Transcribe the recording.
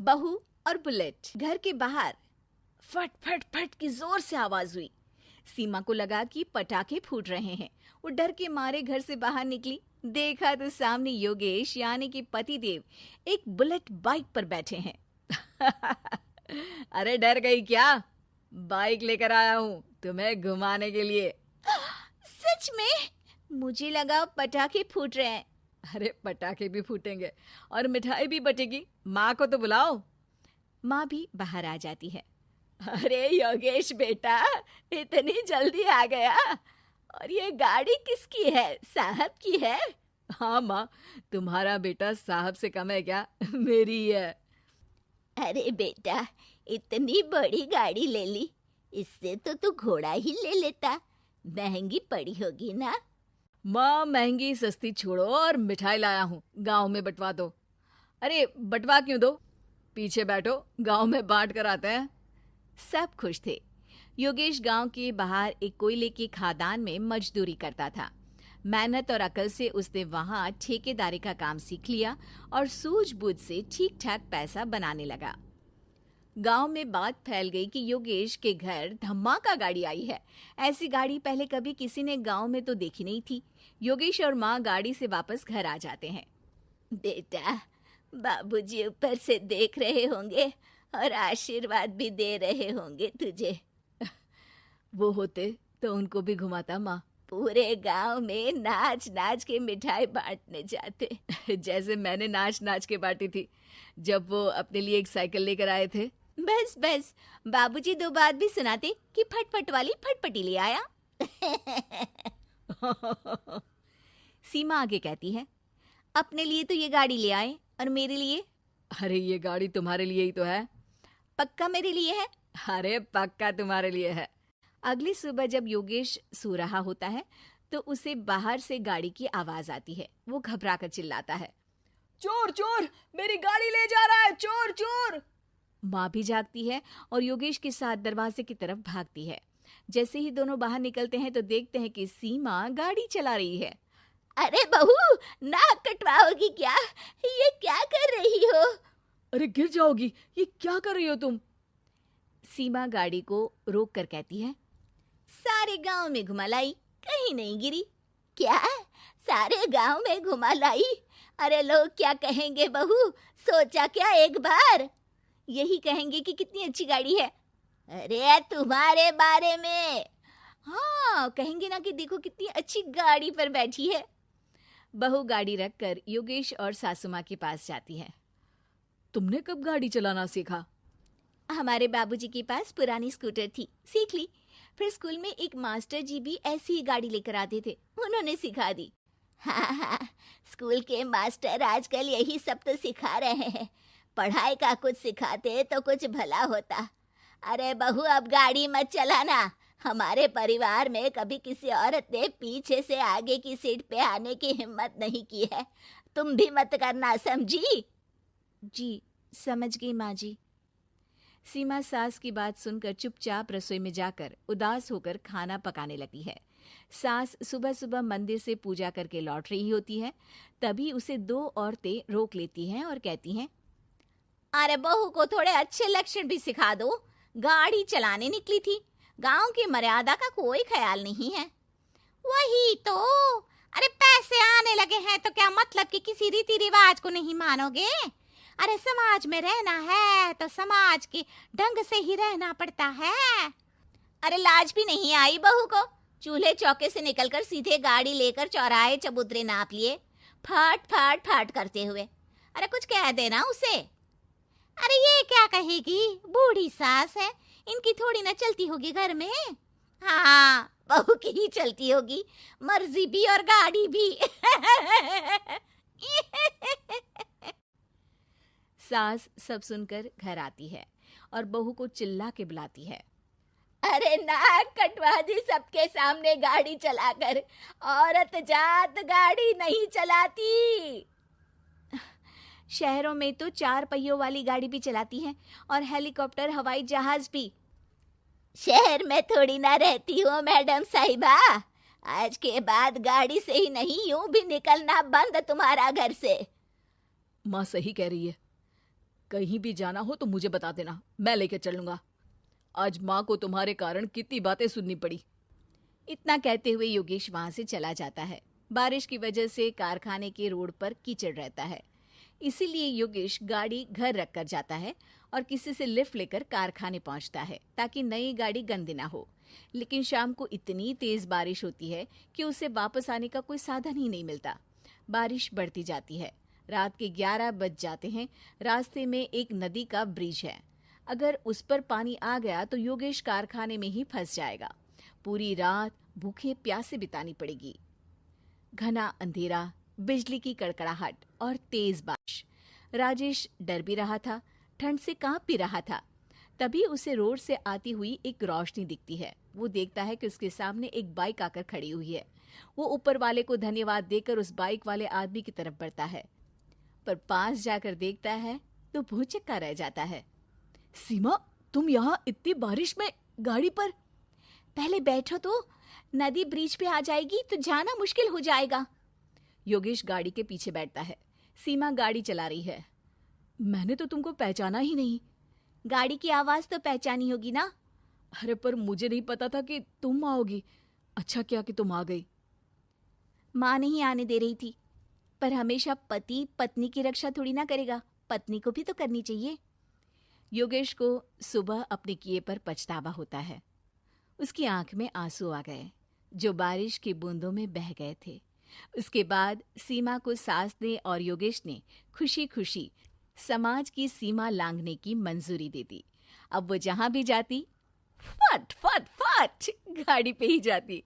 बहू और बुलेट। घर के बाहर फट फट फट की जोर से आवाज हुई। सीमा को लगा कि पटाखे फूट रहे हैं। वो डर के मारे घर से बाहर निकली। देखा तो सामने योगेश यानी कि पतिदेव एक बुलेट बाइक पर बैठे हैं। अरे डर गई क्या? बाइक लेकर आया हूँ तुम्हें घुमाने के लिए। सच में? मुझे लगा पटाखे फूट रहे हैं। अरे पटाखे भी फूटेंगे और मिठाई भी बटेगी। माँ को तो बुलाओ। माँ भी बाहर आ जाती है। अरे योगेश बेटा, इतनी जल्दी आ गया? और ये गाड़ी किसकी है? साहब की है? हाँ माँ, तुम्हारा बेटा साहब से कम है क्या? मेरी ही है। अरे बेटा, इतनी बड़ी गाड़ी ले ली, इससे तो तू घोड़ा ही ले लेता। महंगी पड़ी होगी ना? माँ महंगी सस्ती छोड़ो और मिठाई लाया हूँ, गांव में बंटवा दो। अरे बंटवा क्यों दो? पीछे बैठो, गांव में बांट कर आते हैं। सब खुश थे। योगेश गांव के बाहर एक कोयले की खदान में मजदूरी करता था। मेहनत और अकल से उसने वहां ठेकेदारी का काम सीख लिया और सूझबूझ से ठीक ठाक पैसा बनाने लगा। गांव में बात फैल गई कि योगेश के घर धमाका गाड़ी आई है। ऐसी गाड़ी पहले कभी किसी ने गांव में तो देखी नहीं थी। योगेश और माँ गाड़ी से वापस घर आ जाते हैं। बेटा, बाबूजी ऊपर से देख रहे होंगे और आशीर्वाद भी दे रहे होंगे तुझे। वो होते तो उनको भी घुमाता माँ। पूरे गांव में नाच नाच के मिठाई बांटने जाते। जैसे मैंने नाच नाच के बांटी थी जब वो अपने लिए एक साइकिल लेकर आए थे। बस बस, बाबूजी दो बात भी सुनाते कि फटफट वाली फटफटी ले आया। सीमा आगे कहती है, अपने लिए तो ये गाड़ी ले आए और मेरे लिए? अरे ये गाड़ी तुम्हारे लिए ही तो है। पक्का मेरे लिए है? अरे पक्का तुम्हारे लिए है। अगली सुबह जब योगेश सो रहा होता है तो उसे बाहर से गाड़ी की आवाज आती है। वो घबरा कर चिल्लाता है, चोर चोर, मेरी गाड़ी ले जा रहा है, चोर चोर। माँ भी जागती है और योगेश के साथ दरवाजे की तरफ भागती है। जैसे ही दोनों बाहर निकलते हैं तो देखते हैं कि सीमा गाड़ी चला रही है। अरे बहू, नाक कटवाओगी क्या? ये क्या कर रही हो? अरे गिर जाओगी, ये क्या कर रही हो तुम? सीमा गाड़ी को रोक कर कहती है, सारे गांव में घुमा लाई, कहीं नहीं गिरी। क्या? सारे गांव में घुमा लाई? अरे लोग क्या कहेंगे बहू? सोचा क्या एक बार? यही कहेंगे कि कितनी अच्छी गाड़ी है। अरे तुम्हारे बारे में। हाँ, कहेंगे ना कि देखो कितनी अच्छी गाड़ी पर बैठी है। बहू गाड़ी रखकर योगेश और सासू माँ के पास जाती है। तुमने कब गाड़ी चलाना सीखा? हमारे बाबूजी के पास पुरानी स्कूटर थी, सीख ली। फिर स्कूल में एक मास्टर जी भी ऐसी ही गाड़ी लेकर आते थे, उन्होंने सिखा दी। हाँ, स्कूल के मास्टर आजकल यही सब तो सिखा रहे हैं। पढ़ाई का कुछ सिखाते तो कुछ भला होता। अरे बहू, अब गाड़ी मत चलाना। हमारे परिवार में कभी किसी औरत ने पीछे से आगे की सीट पे आने की हिम्मत नहीं की है। तुम भी मत करना, समझी? जी समझ गई माँ जी। सीमा सास की बात सुनकर चुपचाप रसोई में जाकर उदास होकर खाना पकाने लगती है। सास सुबह सुबह मंदिर से पूजा करके लौट रही होती है। तभी उसे दो औरतें रोक लेती हैं और कहती हैं, अरे बहू को थोड़े अच्छे लक्षण भी सिखा दो। गाड़ी चलाने निकली थी, गांव की मर्यादा का कोई ख्याल नहीं है। वही तो। अरे पैसे आने लगे हैं तो क्या मतलब कि किसी रीति रिवाज को नहीं मानोगे? अरे समाज में रहना है तो समाज के ढंग से ही रहना पड़ता है। अरे लाज भी नहीं आई बहू को? चूल्हे चौके से निकलकर सीधे गाड़ी लेकर चौराहे चबूतरे नाप लिए, फट फट फट करते हुए। अरे कुछ कह देना उसे। अरे ये क्या कहेगी? बूढ़ी सास है, इनकी थोड़ी ना चलती होगी घर में। हाँ, बहू की ही चलती होगी, मर्जी भी और गाड़ी भी। सास सब सुनकर घर आती है और बहू को चिल्ला के बुलाती है, अरे नाक कटवा दी सबके सामने गाड़ी चलाकर। औरत जात गाड़ी नहीं चलाती। शहरों में तो 4 पहियों वाली गाड़ी भी चलाती हैं और हेलीकॉप्टर, हवाई जहाज भी। शहर में थोड़ी ना रहती हो मैडम साहिबा। आज के बाद गाड़ी से ही नहीं, यूं भी निकलना बंद तुम्हारा घर से। माँ सही कह रही है, कहीं भी जाना हो तो मुझे बता देना, मैं लेकर चलूंगा। आज माँ को तुम्हारे कारण कितनी बातें सुननी पड़ी। इतना कहते हुए योगेश वहां से चला जाता है। बारिश की वजह से कारखाने के रोड पर कीचड़ रहता है, इसीलिए योगेश गाड़ी घर रख कर जाता है और किसी से लिफ्ट लेकर कारखाने पहुंचता है ताकि नई गाड़ी गंदी ना हो। लेकिन शाम को इतनी तेज बारिश होती है कि उसे वापस आने का कोई साधन ही नहीं मिलता। बारिश बढ़ती जाती है। रात के 11 बज जाते हैं। रास्ते में एक नदी का ब्रिज है। अगर उस पर पानी आ गया तो योगेश कारखाने में ही फंस जाएगा। पूरी रात भूखे प्यासे बितानी पड़ेगी। घना अंधेरा, बिजली की कड़कड़ाहट और तेज बारिश। राजेश डर भी रहा था, ठंड से कांप भी रहा था। तभी उसे रोड से आती हुई एक रोशनी दिखती है। वो देखता है कि उसके सामने एक बाइक आकर खड़ी हुई है। वो ऊपर वाले को धन्यवाद देकर उस बाइक वाले आदमी की तरफ बढ़ता है, पर पास जाकर देखता है तो भौचक्का रह जाता है। सीमा, तुम यहाँ इतनी बारिश में गाड़ी पर? पहले बैठो तो, नदी ब्रिज पे आ जाएगी तो जाना मुश्किल हो जाएगा। योगेश गाड़ी के पीछे बैठता है। सीमा गाड़ी चला रही है। मैंने तो तुमको पहचाना ही नहीं। गाड़ी की आवाज तो पहचानी होगी ना। अरे पर मुझे नहीं पता था कि तुम आओगी। अच्छा किया कि तुम आ गई। माँ नहीं आने दे रही थी, पर हमेशा पति पत्नी की रक्षा थोड़ी ना करेगा, पत्नी को भी तो करनी चाहिए। योगेश को सुबह अपने किए पर पछतावा होता है। उसकी आंख में आंसू आ गए जो बारिश की बूंदों में बह गए थे। उसके बाद सीमा को सास ने और योगेश ने खुशी खुशी समाज की सीमा लांघने की मंजूरी दे दी। अब वो जहां भी जाती फट फट फट गाड़ी पे ही जाती।